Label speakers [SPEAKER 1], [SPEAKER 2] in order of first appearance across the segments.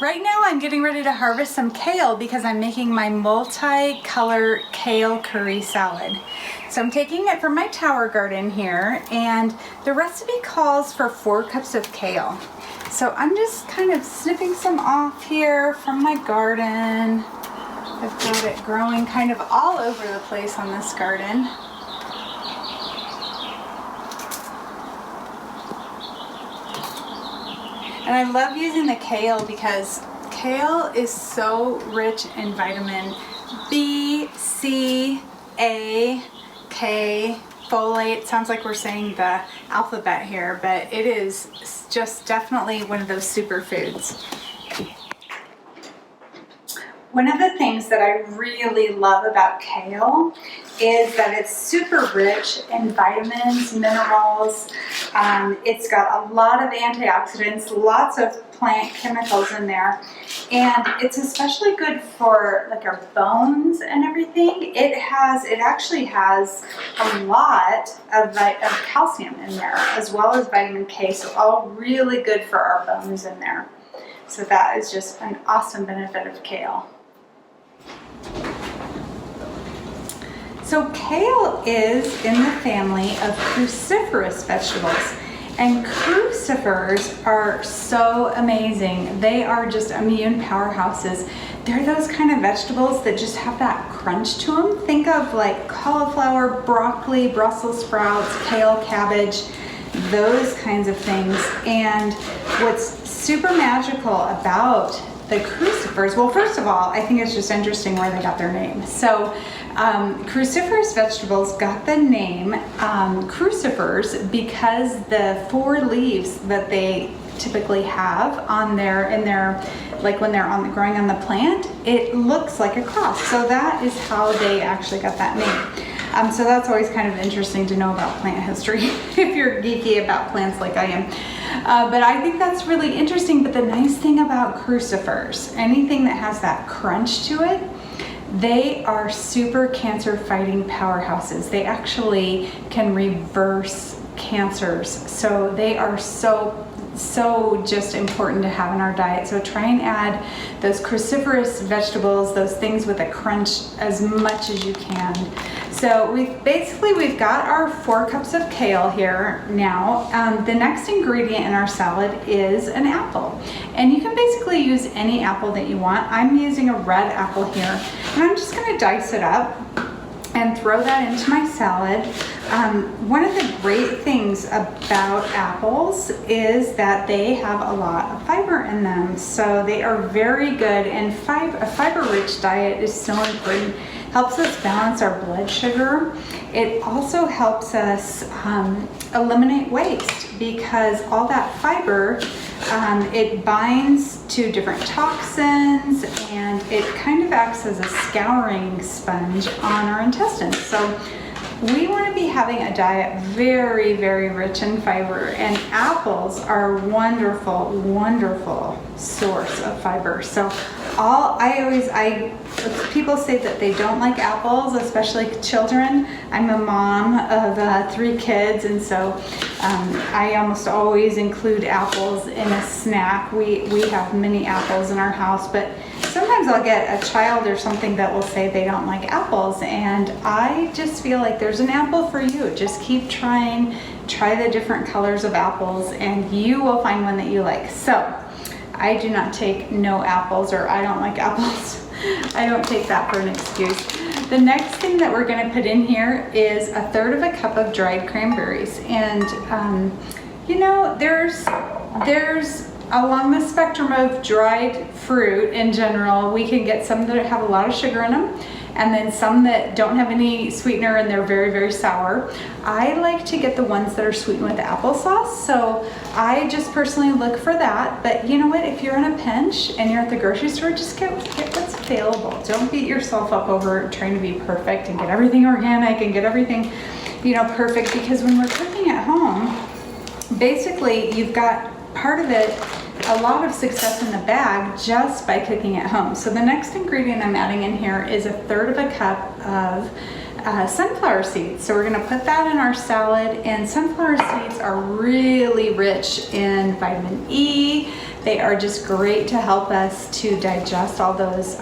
[SPEAKER 1] Right now I'm getting ready to harvest some kale because I'm making my multi-color kale curry salad. So I'm taking it from my tower garden here, and the recipe calls for 4 cups of kale. So I'm just kind of snipping some off here from my garden. I've got it growing kind of all over the place on this garden. And I love using the kale because kale is so rich in vitamin B, C, A, K, folate. Sounds like we're saying the alphabet here, but it is just definitely one of those superfoods. One of the things that I really love about kale is that it's super rich in vitamins, minerals. It's got a lot of antioxidants, lots of plant chemicals in there. And it's especially good for like our bones and everything. It actually has a lot of calcium in there, as well as vitamin K. So all really good for our bones in there. So that is just an awesome benefit of kale. So kale is in the family of cruciferous vegetables, and crucifers are so amazing. They are just immune powerhouses. They're those kind of vegetables that just have that crunch to them. Think of like cauliflower, broccoli, Brussels sprouts, kale, cabbage, those kinds of things. And what's super magical about the crucifers, well, first of all, I think it's just interesting where they got their name. So cruciferous vegetables got the name crucifers because the 4 leaves that they typically have on like when they're growing on the plant, it looks like a cross. So that is how they actually got that name. So that's always kind of interesting to know about plant history if you're geeky about plants like I am. But I think that's really interesting. But the nice thing about crucifers, anything that has that crunch to it, they are super cancer fighting powerhouses. They actually can reverse cancers. So they are so just important to have in our diet. So try and add those cruciferous vegetables, those things with a crunch, as much as you can. So we've got our 4 cups of kale here now. The next ingredient in our salad is an apple. And you can basically use any apple that you want. I'm using a red apple here. And I'm just gonna dice it up and throw that into my salad. One of the great things about apples is that they have a lot of fiber in them. So they are very good, and a fiber-rich diet is so important. Helps us balance our blood sugar. It also helps us eliminate waste, because all that fiber, it binds to different toxins, and it kind of acts as a scouring sponge on our intestines. So we want to be having a diet very, very rich in fiber, and apples are a wonderful, wonderful source of fiber. So people say that they don't like apples, especially children. I'm a mom of 3 kids, and so I almost always include apples in a snack. We have many apples in our house, but sometimes I'll get a child or something that will say they don't like apples, and I just feel like there's an apple for you. Just keep trying, try the different colors of apples, and you will find one that you like. So I do not take no apples, or I don't like apples. I don't take that for an excuse. The next thing that we're going to put in here is 1/3 cup of dried cranberries. And you know, there's along the spectrum of dried fruit in general, we can get some that have a lot of sugar in them, and then some that don't have any sweetener and they're very, very sour. I like to get the ones that are sweetened with applesauce, so I just personally look for that. But you know what, if you're in a pinch and you're at the grocery store, just get what's available. Don't beat yourself up over trying to be perfect and get everything organic and get everything, you know, perfect, because when we're cooking at home, basically you've got part of it, a lot of success in the bag just by cooking at home. So the next ingredient I'm adding in here is 1/3 cup of sunflower seeds. So we're gonna put that in our salad, and sunflower seeds are really rich in vitamin E. They are just great to help us to digest all those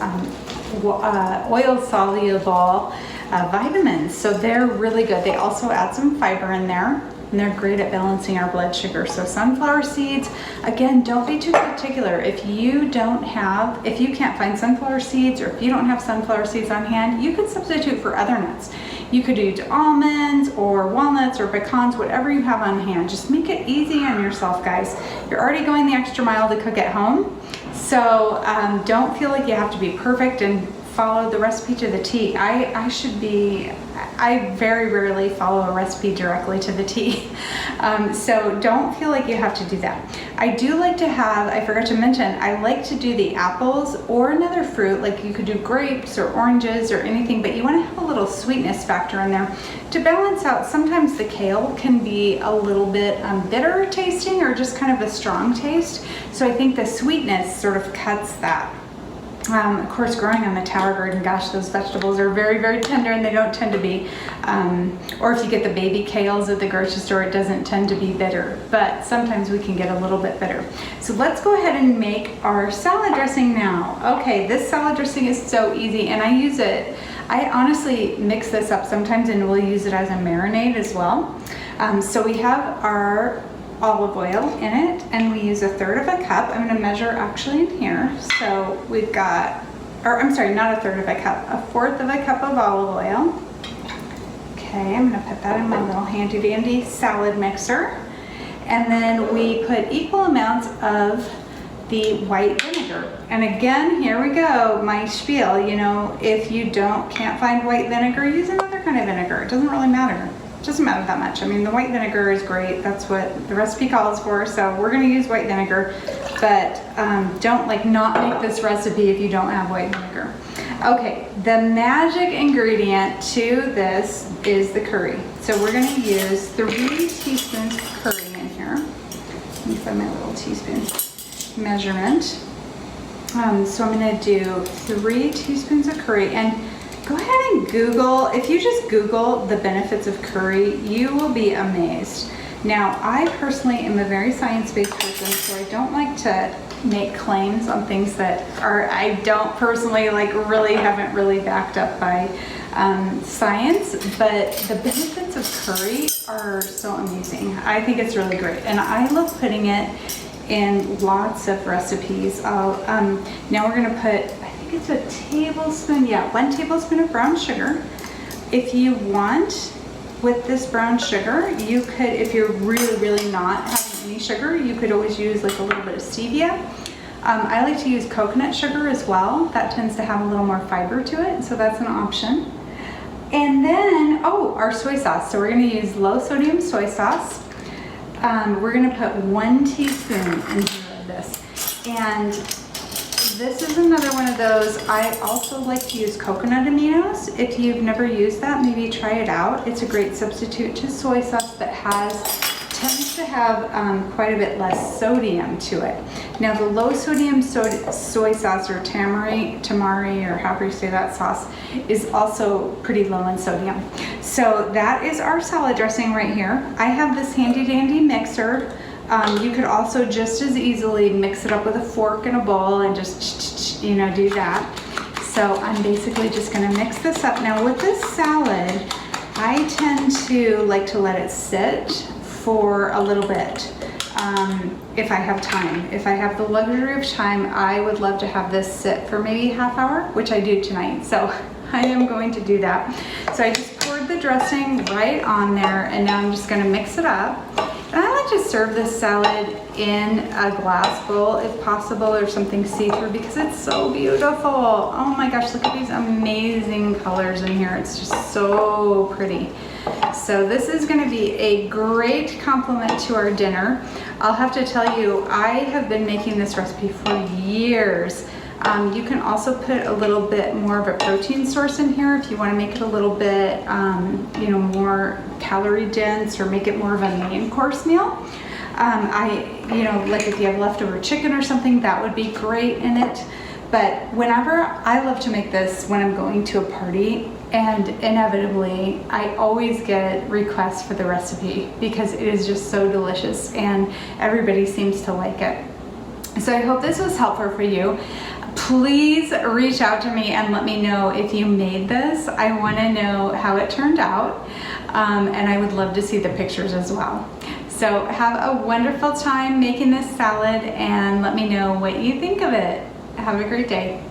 [SPEAKER 1] oil-soluble vitamins. So they're really good. They also add some fiber in there, and they're great at balancing our blood sugar. So sunflower seeds, again, don't be too particular. If you can't find sunflower seeds, or if you don't have sunflower seeds on hand, you could substitute for other nuts. You could use almonds or walnuts or pecans, whatever you have on hand. Just make it easy on yourself, guys. You're already going the extra mile to cook at home. So don't feel like you have to be perfect and follow the recipe to the T. I very rarely follow a recipe directly to the T. So don't feel like you have to do that. I do like to have, I forgot to mention, I like to do the apples or another fruit, like you could do grapes or oranges or anything, but you want to have a little sweetness factor in there to balance out. Sometimes the kale can be a little bit bitter tasting, or just kind of a strong taste. So I think the sweetness sort of cuts that. Of course, growing on the tower garden, gosh, those vegetables are very, very tender, and they don't tend to be, or if you get the baby kales at the grocery store, it doesn't tend to be bitter, but sometimes we can get a little bit bitter. So let's go ahead and make our salad dressing now. Okay, this salad dressing is so easy, and I honestly mix this up sometimes, and we'll use it as a marinade as well. So we have our olive oil in it, and we use 1/3 of a cup. I'm going to measure actually in here. So we've got, or I'm sorry, not 1/3 of a cup, 1/4 of a cup of olive oil. Okay, I'm going to put that in my little handy dandy salad mixer. And then we put equal amounts of the white vinegar. And again, here we go, my spiel, you know, if you can't find white vinegar, use another kind of vinegar. It doesn't really matter. It doesn't matter that much. I mean, the white vinegar is great. That's what the recipe calls for. So we're going to use white vinegar, but don't not make this recipe if you don't have white vinegar. Okay, the magic ingredient to this is the curry. So we're going to use 3 teaspoons of curry in here. Let me find my little teaspoon measurement. So I'm going to do 3 teaspoons of curry, and go ahead and Google, if you just Google the benefits of curry, you will be amazed. Now, I personally am a very science-based person, so I don't like to make claims on things that I don't personally haven't really backed up by science, but the benefits of curry are so amazing. I think it's really great, and I love putting it in lots of recipes. Now we're gonna put, it's 1 tablespoon, 1 tablespoon of brown sugar. If you want, with this brown sugar, you could, if you're really not having any sugar, you could always use like a little bit of stevia. I like to use coconut sugar as well. That tends to have a little more fiber to it, so that's an option. And then, our soy sauce. So we're gonna use low sodium soy sauce. We're gonna put 1 teaspoon in here of this. And this is another one of those. I also like to use coconut aminos. If you've never used that, maybe try it out. It's a great substitute to soy sauce that tends to have quite a bit less sodium to it. Now the low sodium soy sauce, or tamari, or however you say that sauce, is also pretty low in sodium. So that is our salad dressing right here. I have this handy dandy mixer. You could also just as easily mix it up with a fork and a bowl and just, do that. So I'm basically just gonna mix this up. Now with this salad, I tend to like to let it sit for a little bit. If I have time. If I have the luxury of time, I would love to have this sit for maybe ½ hour, which I do tonight. So I am going to do that. So I just poured the dressing right on there, and now I'm just gonna mix it up. And I like to serve this salad in a glass bowl if possible, or something see-through, because it's so beautiful. Oh my gosh, look at these amazing colors in here. It's just so pretty. So this is going to be a great complement to our dinner. I'll have to tell you, I have been making this recipe for years. You can also put a little bit more of a protein source in here if you want to make it a little bit, more calorie dense, or make it more of a main course meal. Like if you have leftover chicken or something, that would be great in it. But I love to make this when I'm going to a party And inevitably, I always get requests for the recipe because it is just so delicious and everybody seems to like it. So I hope this was helpful for you. Please reach out to me and let me know if you made this. I want to know how it turned out, and I would love to see the pictures as well. So have a wonderful time making this salad and let me know what you think of it. Have a great day.